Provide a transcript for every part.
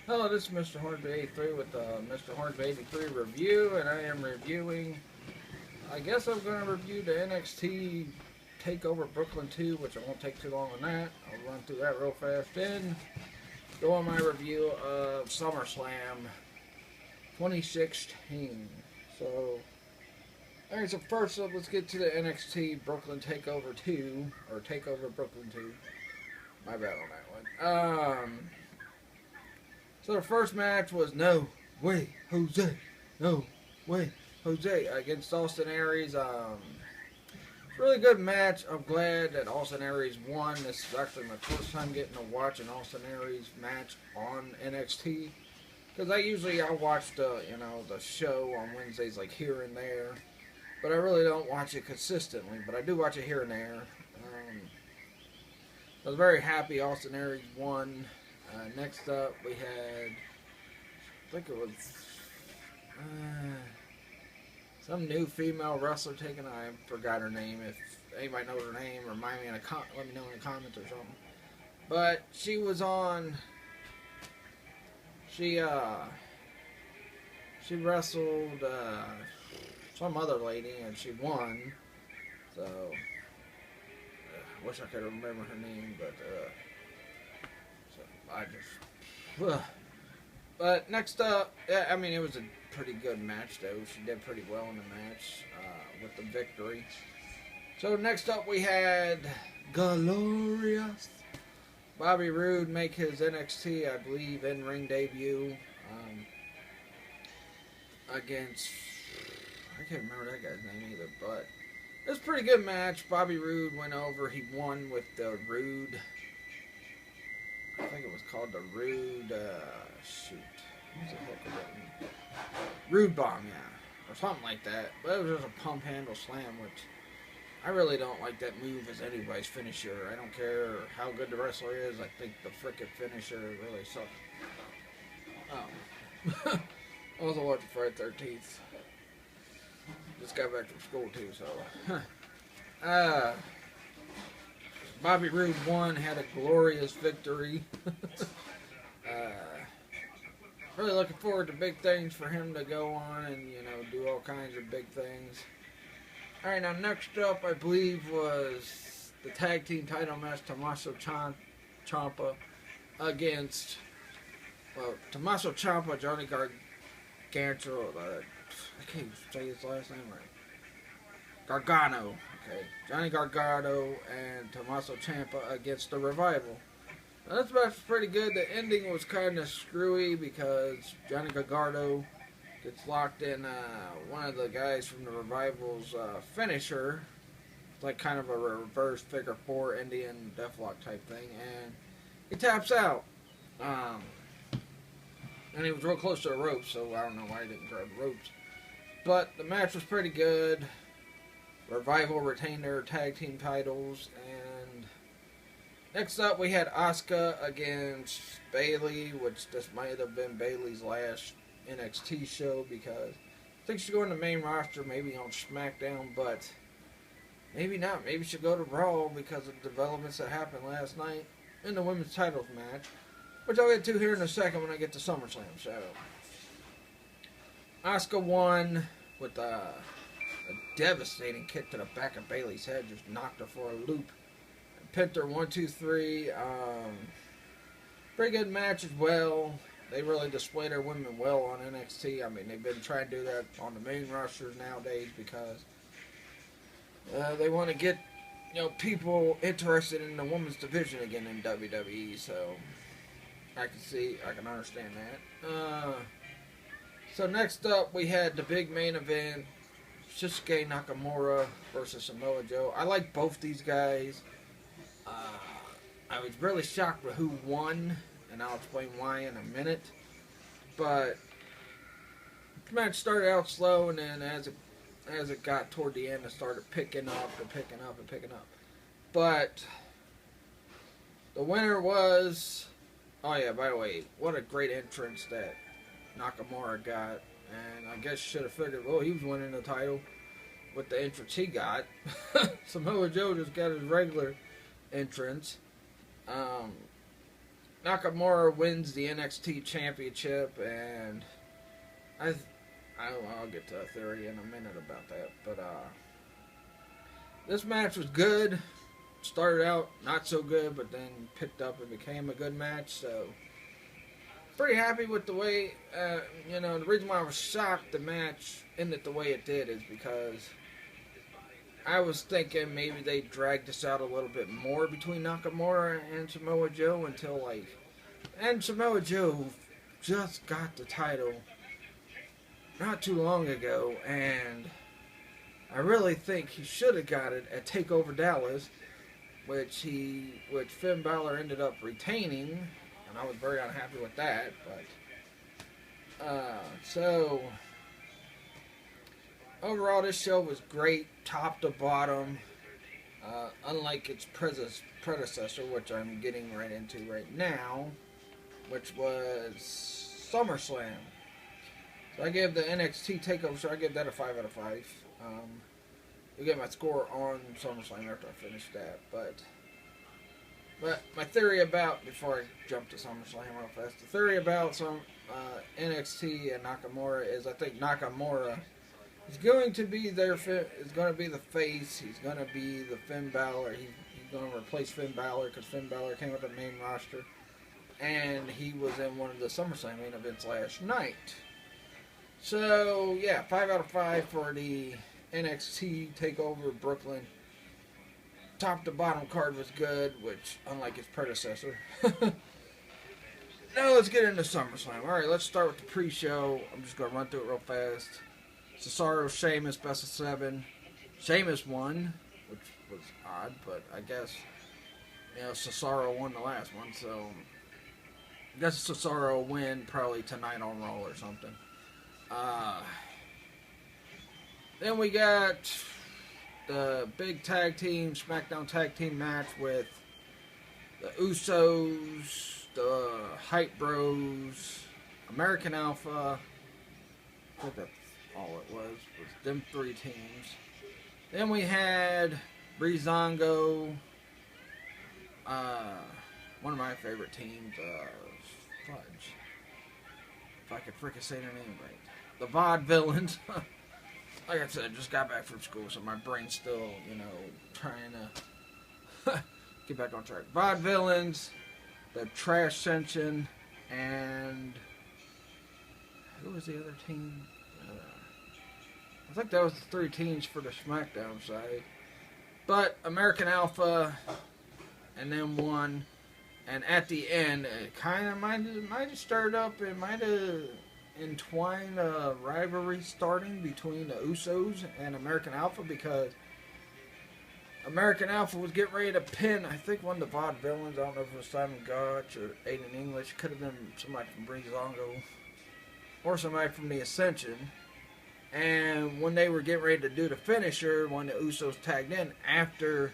Hello, this is Mr. Hornsby 83 with the Mr. Hornsby 83 review, and I am reviewing. I guess I'm going to review the NXT Takeover Brooklyn 2, which I won't take too long on that. I'll run through that real fast. Then go on my review of SummerSlam 2016. So, alright, so first up, let's get to the NXT Brooklyn Takeover 2, or Takeover Brooklyn 2. My bad on that one. So the first match was No Way Jose, No Way Jose against Austin Aries. Really good match. I'm glad that Austin Aries won. This is actually my first time getting to watch an Austin Aries match on NXT. Because I watch the show on Wednesdays like here and there, but I really don't watch it consistently. But I do watch it here and there. I was very happy Austin Aries won. Next up, we had, I think it was some new female wrestler taking. I forgot her name. If anybody knows her name, remind me let me know in the comments or something. But she was on. She wrestled some other lady and she won. So I wish I could remember her name, but. But next up, I mean, it was a pretty good match, though. She did pretty well in the match with the victory. So next up, we had Glorious Bobby Roode make his NXT, I believe, in-ring debut against, I can't remember that guy's name either, but it was a pretty good match. Bobby Roode went over. He won with the Roode. I think it was called the Rude, shoot, what the heck was that? Rude Bomb, yeah, or something like that. But it was just a pump handle slam, which I really don't like that move as anybody's finisher. I don't care how good the wrestler is. I think the frickin' finisher really sucks. Oh, I also watching Friday 13th. Just got back from school too, so. Bobby Roode won, had a glorious victory. Really looking forward to big things for him to go on and, do all kinds of big things. Alright, now next up, I believe, was the tag team title match, Tommaso Ciampa against, Tommaso Ciampa, Johnny Gargano, I can't say his last name right. Gargano. Okay, Johnny Gargano and Tommaso Ciampa against the Revival. Now, this match was pretty good. The ending was kind of screwy because Johnny Gargano gets locked in one of the guys from the Revival's finisher. It's like kind of a reverse figure four Indian deathlock type thing, and he taps out. And he was real close to the ropes, so I don't know why he didn't grab the ropes. But the match was pretty good. Revival retained their tag team titles, and next up we had Asuka against Bayley, which this might have been Bayley's last NXT show because I think she's going to the main roster, maybe on SmackDown, but maybe not. Maybe she'll go to Raw because of the developments that happened last night in the women's titles match, which I'll get to here in a second when I get to SummerSlam. So Asuka won with a devastating kick to the back of Bayley's head, just knocked her for a loop. Pinned her 1, 2, 3. Pretty good match as well. They really display their women well on NXT. I mean, they've been trying to do that on the main rosters nowadays because they want to get people interested in the women's division again in WWE. So I can understand that. So next up, we had the big main event. Shinsuke Nakamura versus Samoa Joe. I like both these guys. I was really shocked with who won, and I'll explain why in a minute. But the match started out slow, and then as it got toward the end, it started picking up and picking up and picking up. But the winner was, oh yeah, by the way, what a great entrance that Nakamura got. And I guess you should have figured, well, he was winning the title with the entrance he got. Samoa Joe just got his regular entrance. Nakamura wins the NXT Championship, and I'll get to a theory in a minute about that. But this match was good. Started out not so good, but then picked up and became a good match. So pretty happy with the way. The reason why I was shocked the match ended the way it did is because I was thinking maybe they dragged this out a little bit more between Nakamura and Samoa Joe and Samoa Joe just got the title not too long ago, and I really think he should have got it at TakeOver Dallas, which Finn Balor ended up retaining, and I was very unhappy with that. But so overall, this show was great, top to bottom. Unlike its predecessor, which I'm getting right into right now, which was SummerSlam. So I gave the NXT TakeOver show, I gave that a 5 out of 5. You'll get my score on SummerSlam after I finish that. But my theory about, before I jump to SummerSlam real fast, the theory about NXT and Nakamura is I think Nakamura is going to be the face. He's going to be the Finn Balor. He's going to replace Finn Balor because Finn Balor came with the main roster. And he was in one of the SummerSlam main events last night. So, yeah, 5 out of 5 for the NXT TakeOver Brooklyn. Top to bottom card was good, which, unlike its predecessor. Now let's get into SummerSlam. Alright, let's start with the pre-show. I'm just going to run through it real fast. Cesaro, Sheamus, best of 7. Sheamus won, which was odd, but I guess, Cesaro won the last one, so I guess Cesaro will win probably tonight on Raw or something. Then we got the big SmackDown tag team match with the Usos, the Hype Bros, American Alpha. I think that's all it was them 3 teams. Then we had Breezango, one of my favorite teams, Fudge. If I could freaking say their name right. The Vaudevillains. Like I said, just got back from school, so my brain's still, trying to get back on track. Vaudevillains, the Trash Ascension, and who was the other team? I think that was the 3 teams for the SmackDown side. But American Alpha, and then won. And at the end, it kind of might have stirred up. It might have entwined a rivalry starting between the Usos and American Alpha, because American Alpha was getting ready to pin, I think, one of the Vaudevillains. I don't know if it was Simon Gotch or Aiden English. Could have been somebody from Breezango or somebody from the Ascension. And when they were getting ready to do the finisher, when the Usos tagged in after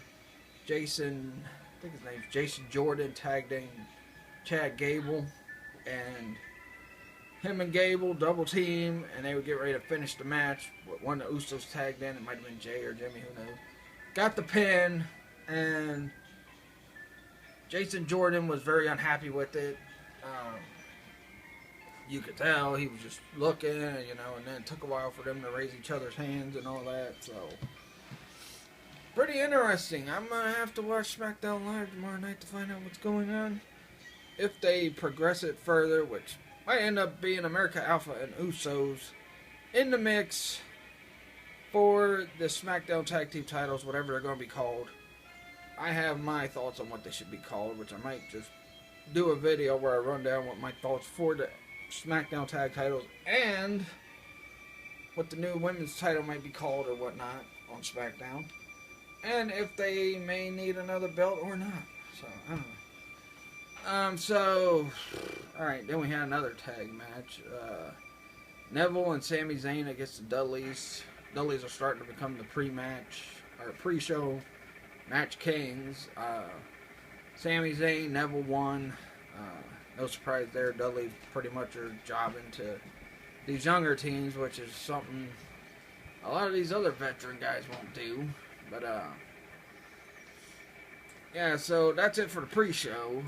Jason, I think his name's Jason Jordan, tagged in Chad Gable, and him and Gable double team, and they would get ready to finish the match. One of the Usos tagged in, it might have been Jay or Jimmy, who knows. Got the pin, and Jason Jordan was very unhappy with it. You could tell he was just looking, and then it took a while for them to raise each other's hands and all that, so pretty interesting. I'm going to have to watch SmackDown Live tomorrow night to find out what's going on. If they progress it further, which might end up being America Alpha and Usos in the mix for the SmackDown Tag Team titles, whatever they're going to be called. I have my thoughts on what they should be called, which I might just do a video where I run down what my thoughts for the SmackDown Tag titles and what the new women's title might be called or whatnot on SmackDown. And if they may need another belt or not. So, I don't know. Alright, then we had another tag match. Neville and Sami Zayn against the Dudleys. Dudleys are starting to become the pre-show match kings. Sami Zayn, Neville won. No surprise there. Dudley pretty much are jobbing to these younger teams, which is something a lot of these other veteran guys won't do. But, yeah, so that's it for the pre-show.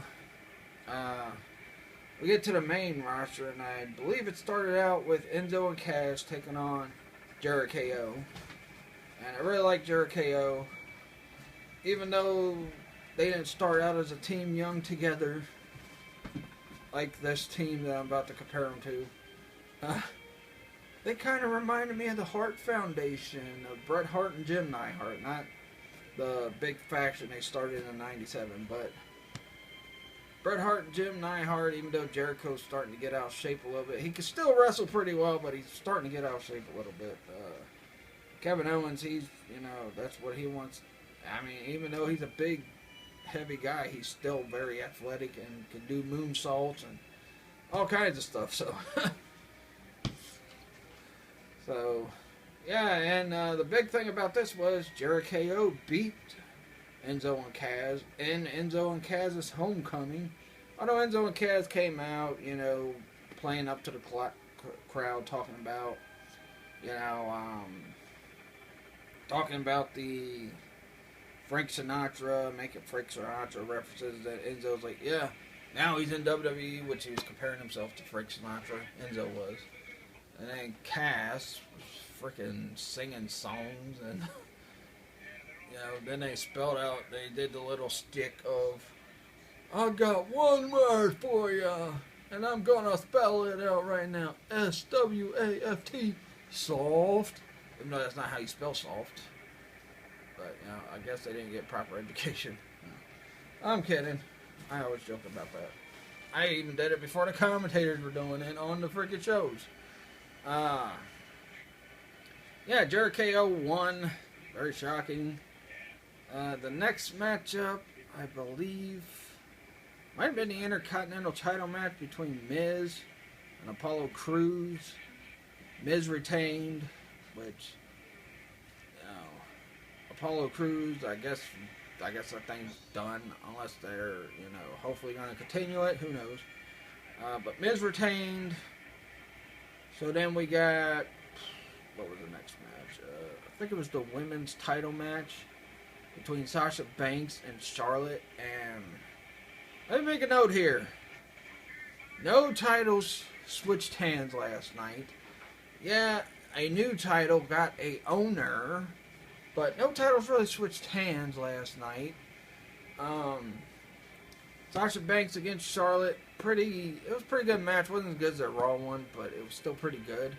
We get to the main roster, and I believe it started out with Enzo and Cass taking on Jericho. And I really like Jericho. Even though they didn't start out as a team young together, like this team that I'm about to compare them to, they kind of reminded me of the Hart Foundation of Bret Hart and Jim Neidhart. Not the big faction they started in '97, but Bret Hart and Jim Neidhart, even though Jericho's starting to get out of shape a little bit. He can still wrestle pretty well, but he's starting to get out of shape a little bit. Kevin Owens, that's what he wants. I mean, even though he's a big, heavy guy, he's still very athletic and can do moonsaults and all kinds of stuff. So, yeah, and the big thing about this was Jericho beat Enzo and Cass in Enzo and Cass's homecoming. I know Enzo and Cass came out, playing up to the crowd, talking about, the Frank Sinatra, making Frank Sinatra references that Enzo's like, yeah, now he's in WWE, which he was comparing himself to Frank Sinatra. Enzo was. And then Cass was freaking singing songs, and then they spelled out, they did the little stick of, I got one word for ya, and I'm gonna spell it out right now, S-W-A-F-T, soft. Even though that's not how you spell soft. But, I guess they didn't get proper education. I'm kidding. I always joke about that. I even did it before the commentators were doing it on the freaking shows. Jericho won. Very shocking. The next matchup, I believe, might have been the Intercontinental title match between Miz and Apollo Crews. Miz retained, which, Apollo Crews, I guess that thing's done, unless they're, hopefully going to continue it. Who knows? But Miz retained. So then we got, what was the next match? I think it was the women's title match between Sasha Banks and Charlotte. And let me make a note here. No titles switched hands last night. Yeah, a new title got a owner, but no titles really switched hands last night. Sasha Banks against Charlotte, it was a pretty good match. Wasn't as good as that Raw one, but it was still pretty good.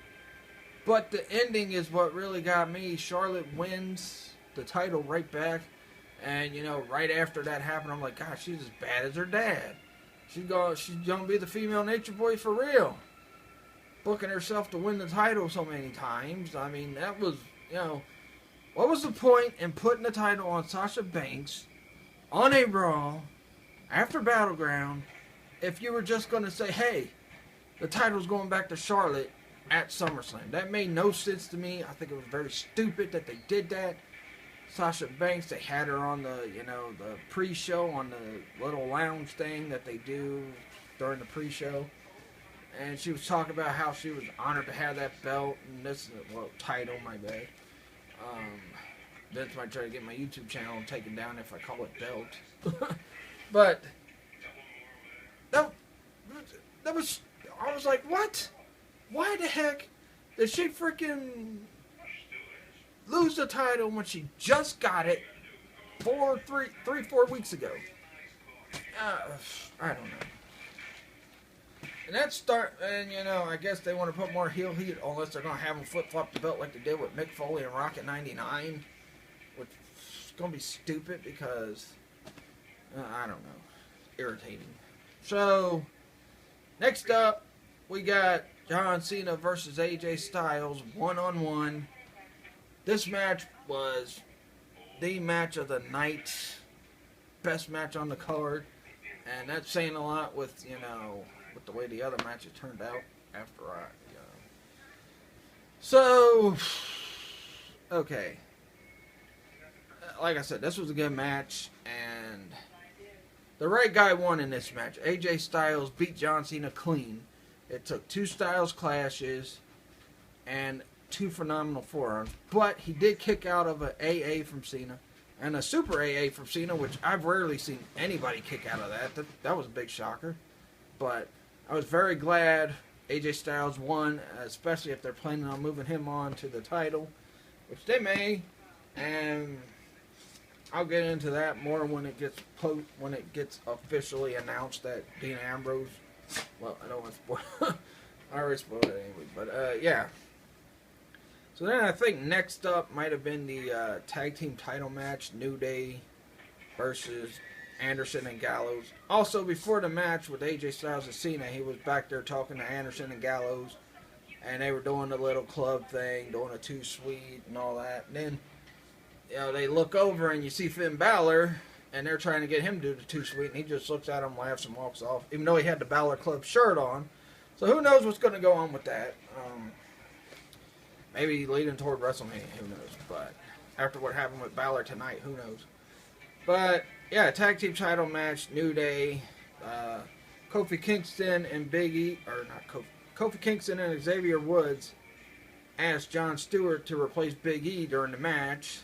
But the ending is what really got me. Charlotte wins the title right back, and right after that happened, I'm like, gosh, she's as bad as her dad. She's gonna be the female Nature Boy for real. Booking herself to win the title so many times. I mean, that was, what was the point in putting the title on Sasha Banks on a Raw after Battleground if you were just going to say, hey, the title's going back to Charlotte at SummerSlam? That made no sense to me. I think it was very stupid that they did that. Sasha Banks, they had her on the, the pre-show, on the little lounge thing that they do during the pre-show. And she was talking about how she was honored to have that belt and this title, my bad. Vince might try to get my YouTube channel taken down if I call it belt. But that was, I was like, what? Why the heck did she freaking lose the title when she just got it 4 weeks ago? I don't know. And I guess they want to put more heel heat, unless they're going to have them flip-flop the belt like they did with Mick Foley and Rocket 99, which is going to be stupid because, I don't know, irritating. So, next up, we got John Cena versus AJ Styles, one-on-one. This match was the match of the night, best match on the card, and that's saying a lot with, with the way the other matches turned out after So, okay. Like I said, this was a good match, and the right guy won in this match. AJ Styles beat John Cena clean. It took 2 Styles clashes and 2 phenomenal forearms, but he did kick out of an AA from Cena. And a Super AA from Cena, which I've rarely seen anybody kick out of that. That was a big shocker. But I was very glad AJ Styles won, especially if they're planning on moving him on to the title, which they may. And I'll get into that more when it gets officially announced that Dean Ambrose. Well, I don't want to spoil. I already spoiled it anyway. But yeah. So then I think next up might have been the tag team title match, New Day versus Anderson and Gallows. Also, before the match with AJ Styles and Cena, he was back there talking to Anderson and Gallows, and they were doing the little club thing, doing a too sweet and all that. And then, they look over and you see Finn Balor, and they're trying to get him to do the too sweet, and he just looks at him, laughs, and walks off, even though he had the Balor Club shirt on. So who knows what's going to go on with that? Maybe leading toward WrestleMania, who knows? But after what happened with Balor tonight, who knows? But yeah, tag team title match, New Day, Kofi Kingston and Kofi Kingston and Xavier Woods asked Jon Stewart to replace Big E during the match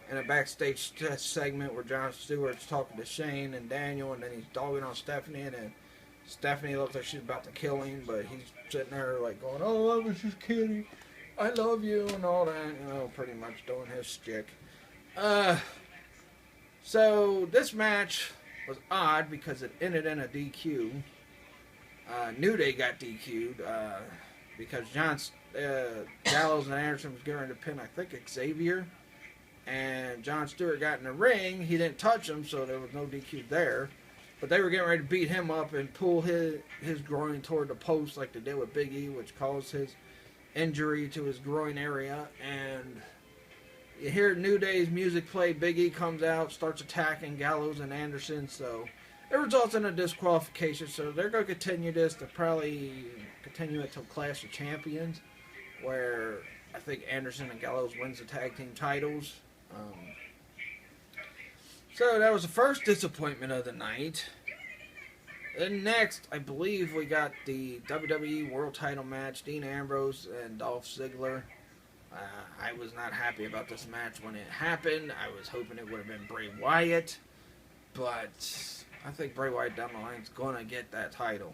in a backstage segment where Jon Stewart's talking to Shane and Daniel, and then he's dogging on Stephanie, and then Stephanie looks like she's about to kill him, but he's sitting there like going, "Oh, I was just kidding. I love you," and all that, pretty much doing his shtick. So this match was odd because it ended in a DQ. New Day got DQ'd because Gallows and Anderson was getting ready to pin, I think, Xavier. And Jon Stewart got in the ring. He didn't touch him, so there was no DQ there. But they were getting ready to beat him up and pull his groin toward the post like they did with Big E, which caused his injury to his groin area. And you hear New Day's music play. Big E comes out, starts attacking Gallows and Anderson. So it results in a disqualification. So they're going to continue this. They'll probably continue it till Clash of Champions, where I think Anderson and Gallows wins the tag team titles. So that was the first disappointment of the night. Then next, I believe we got the WWE World Title match, Dean Ambrose and Dolph Ziggler. I was not happy about this match when it happened. I was hoping it would have been Bray Wyatt, but I think Bray Wyatt down the line is going to get that title.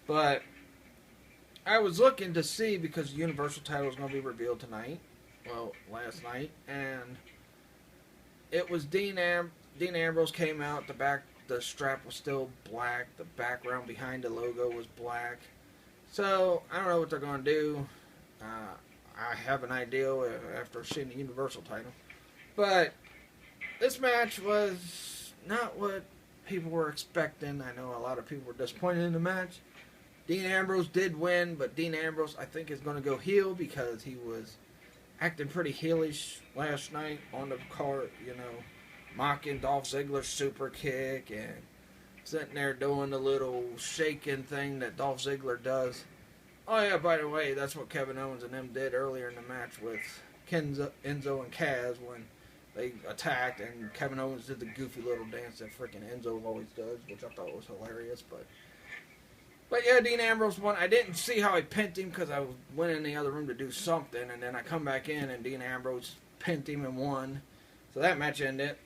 But I was looking to see, because the Universal title is going to be revealed tonight, last night, and it was Dean Ambrose came out, the strap was still black, the background behind the logo was black. So I don't know what they're going to do. I have an idea after seeing the Universal title. But this match was not what people were expecting. I know a lot of people were disappointed in the match. Dean Ambrose did win, but Dean Ambrose, I think, is going to go heel because he was acting pretty heelish last night on the card, mocking Dolph Ziggler's super kick and sitting there doing the little shaking thing that Dolph Ziggler does. Oh yeah, by the way, that's what Kevin Owens and them did earlier in the match with Enzo and Kaz when they attacked, and Kevin Owens did the goofy little dance that freaking Enzo always does, which I thought was hilarious. But yeah, Dean Ambrose won. I didn't see how he pinned him because I went in the other room to do something, and then I come back in and Dean Ambrose pinned him and won. So that match ended.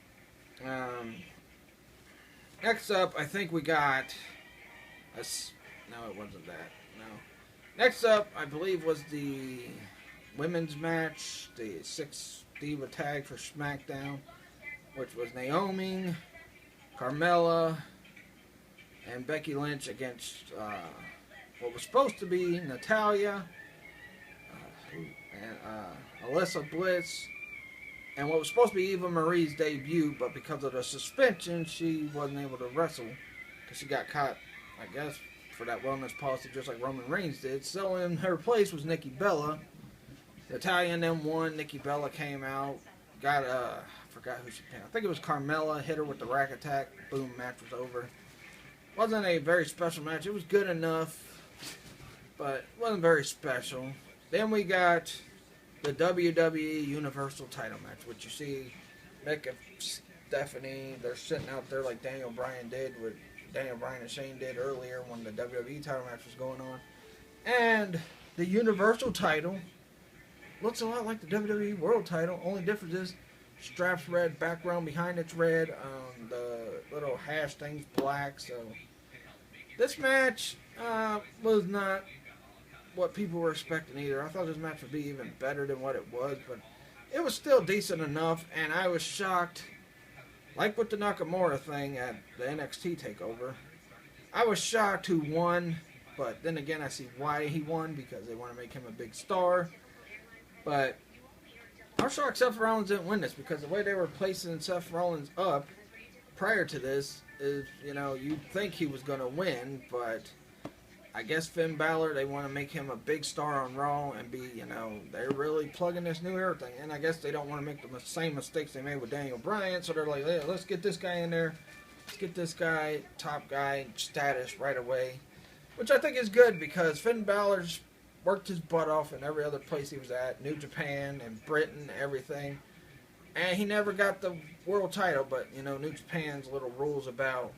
Next up, I think we got no, it wasn't that. No. Next up, I believe, was the women's match, the 6 Diva tag for SmackDown, which was Naomi, Carmella, and Becky Lynch against what was supposed to be Natalya, and Alyssa Bliss, and what was supposed to be Eva Marie's debut, but because of the suspension, she wasn't able to wrestle because she got caught, I guess, for that wellness policy, just like Roman Reigns did. So in her place was Nikki Bella. Natalya and them won. Nikki Bella came out, got I forgot who she came. I think it was Carmella, hit her with the rack attack. Boom, match was over. Wasn't a very special match. It was good enough, but it wasn't very special. Then we got the WWE Universal title match, which you see Mick and Stephanie, they're sitting out there like Daniel Bryan and Shane did earlier when the WWE title match was going on. And the Universal title looks a lot like the WWE World title. Only difference is strap's red, background behind it's red, the little hash thing's black. So this match was not what people were expecting either. I thought this match would be even better than what it was, but it was still decent enough, and I was shocked, like with the Nakamura thing at the NXT takeover. I was shocked who won, but then again I see why he won, because they want to make him a big star. But I was shocked Seth Rollins didn't win this, because the way they were placing Seth Rollins up prior to this is, you'd think he was going to win, but I guess Finn Balor, they want to make him a big star on Raw and be, they're really plugging this new era thing. And I guess they don't want to make the same mistakes they made with Daniel Bryan, so they're like, hey, let's get this guy in there. Let's get this guy, top guy status right away. Which I think is good, because Finn Balor's worked his butt off in every other place he was at, New Japan and Britain, everything. And he never got the world title, but, New Japan's little rules about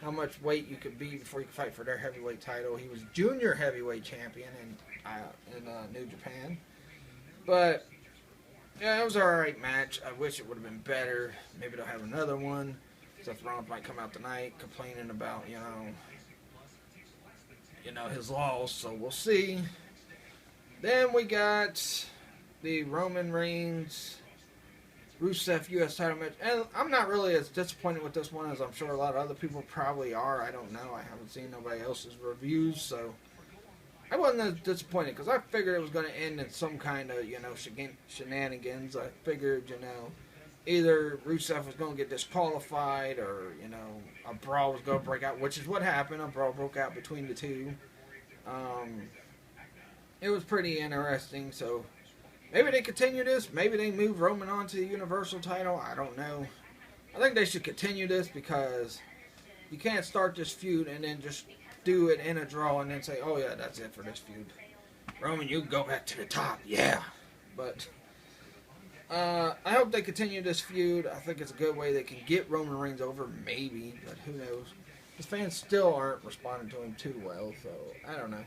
how much weight you could be before you could fight for their heavyweight title. He was junior heavyweight champion in New Japan. But, yeah, it was an alright match. I wish it would have been better. Maybe they'll have another one. Seth Rollins might come out tonight complaining about, his loss, so we'll see. Then we got the Roman Reigns Rusev U.S. title match, and I'm not really as disappointed with this one as I'm sure a lot of other people probably are. I don't know. I haven't seen nobody else's reviews, so I wasn't as disappointed, because I figured it was going to end in some kind of, shenanigans. I figured, either Rusev was going to get disqualified, or, a brawl was going to break out, which is what happened. A brawl broke out between the two. It was pretty interesting, so maybe they continue this. Maybe they move Roman on to the Universal title. I don't know. I think they should continue this, because you can't start this feud and then just do it in a draw and then say, oh yeah, that's it for this feud. Roman, you can go back to the top. Yeah. But I hope they continue this feud. I think it's a good way they can get Roman Reigns over, maybe, but who knows. His fans still aren't responding to him too well, so I don't know.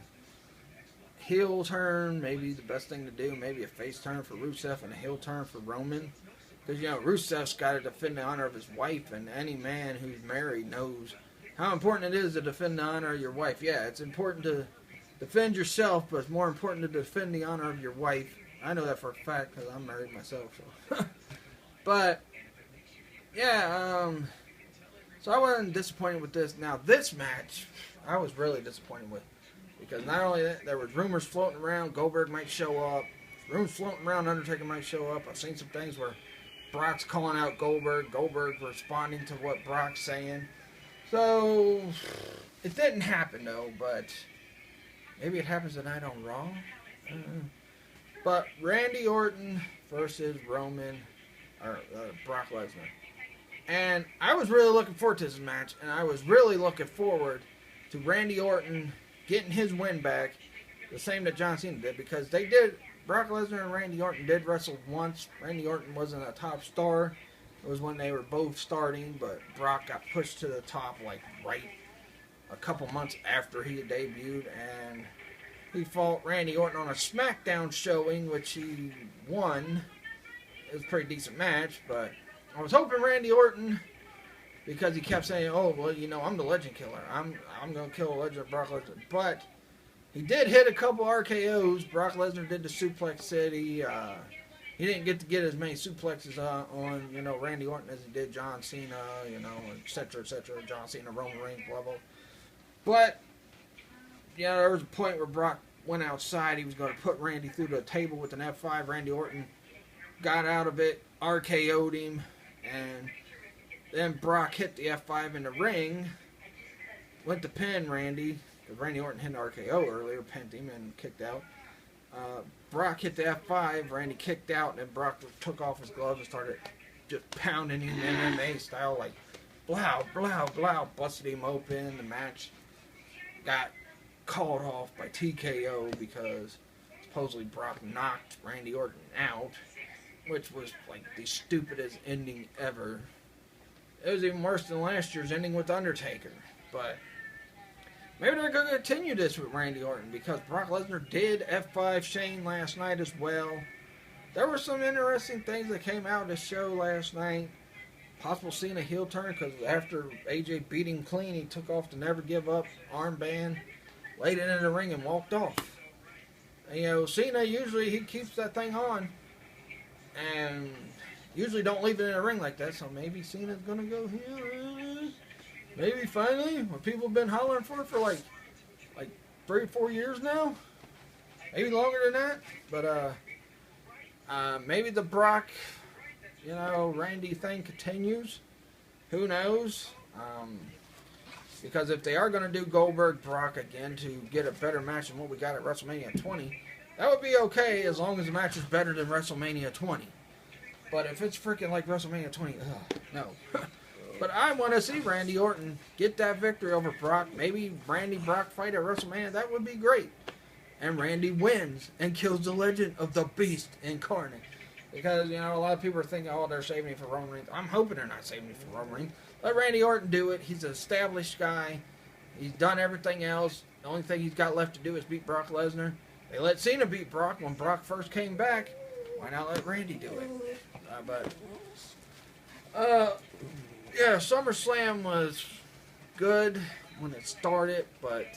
Heel turn, maybe the best thing to do. Maybe a face turn for Rusev and a heel turn for Roman. Because, Rusev's got to defend the honor of his wife, and any man who's married knows how important it is to defend the honor of your wife. Yeah, it's important to defend yourself, but it's more important to defend the honor of your wife. I know that for a fact, because I'm married myself. So. But, yeah, so I wasn't disappointed with this. Now, this match, I was really disappointed with. Because not only that, there was rumors floating around, Goldberg might show up. Rumors floating around, Undertaker might show up. I've seen some things where Brock's calling out Goldberg. Goldberg responding to what Brock's saying. So, it didn't happen though, but maybe it happens tonight on Raw. But Randy Orton versus Brock Lesnar. And I was really looking forward to this match, and I was really looking forward to Randy Orton getting his win back, the same that John Cena did, because Brock Lesnar and Randy Orton did wrestle once. Randy Orton wasn't a top star. It was when they were both starting, but Brock got pushed to the top right a couple months after he had debuted, and he fought Randy Orton on a SmackDown showing, which he won. It was a pretty decent match, but I was hoping Randy Orton, because he kept saying, oh, well, I'm the legend killer. I'm going to kill a legend, Brock Lesnar. But he did hit a couple RKOs. Brock Lesnar did the Suplex City. He didn't get to get as many suplexes on, Randy Orton as he did John Cena, et cetera, John Cena, Roman Reigns level. But, there was a point where Brock went outside. He was going to put Randy through the table with an F5. Randy Orton got out of it, RKO'd him, and then Brock hit the F5 in the ring, went to pin Randy, because Randy Orton hit an RKO earlier, pinned him and kicked out. Brock hit the F5, Randy kicked out, and then Brock took off his gloves and started just pounding him MMA style, like, blow, blow, blow, busted him open. The match got called off by TKO because supposedly Brock knocked Randy Orton out, which was like the stupidest ending ever. It was even worse than last year's ending with Undertaker. But maybe they're going to continue this with Randy Orton, because Brock Lesnar did F5 Shane last night as well. there were some interesting things that came out of the show last night. Possible Cena heel turn, because after AJ beat him clean, he took off the Never Give Up armband, laid it in the ring, and walked off. And, you know, Cena usually he keeps that thing on, and usually don't leave it in the ring like that. So maybe Cena's gonna go heel. Maybe finally, when people have been hollering for like 3 or 4 years now, maybe longer than that. But maybe the Brock, you know, Randy thing continues. Who knows? Because if they are going to do Goldberg Brock again to get a better match than what we got at WrestleMania 20, that would be okay as long as the match is better than WrestleMania 20. But if it's freaking like WrestleMania 20, no. But I want to see Randy Orton get that victory over Brock. Maybe Randy Brock fight at WrestleMania. That would be great. And Randy wins and kills the legend of the Beast incarnate. Because, you know, a lot of people are thinking, oh, they're saving me for Roman Reigns. I'm hoping they're not saving me for Roman Reigns. Let Randy Orton do it. He's an established guy. He's done everything else. The only thing he's got left to do is beat Brock Lesnar. They let Cena beat Brock when Brock first came back. Why not let Randy do it? Yeah, SummerSlam was good when it started, but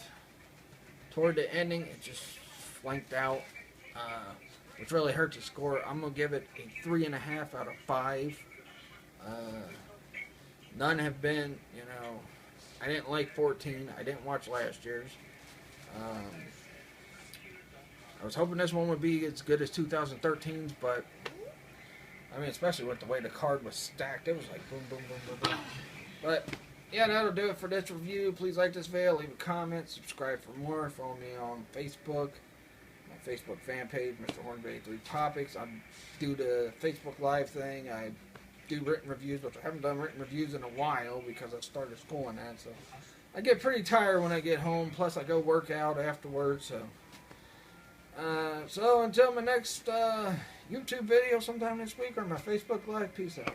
toward the ending, it just flanked out, which really hurt the score. I'm going to give it a 3.5 out of 5. None have been, you know, I didn't like 14. I didn't watch last year's. I was hoping this one would be as good as 2013's, but, I mean, especially with the way the card was stacked, it was like boom, boom, boom, boom, boom. But, yeah, that'll do it for this review. Please like this video, leave a comment, subscribe for more. Follow me on Facebook, my Facebook fan page, Mr. Hornby 3 Topics. I do the Facebook Live thing. I do written reviews, but I haven't done written reviews in a while because I started school and that. So I get pretty tired when I get home. Plus, I go work out afterwards. So until my next YouTube video sometime this week or my Facebook Live, peace out.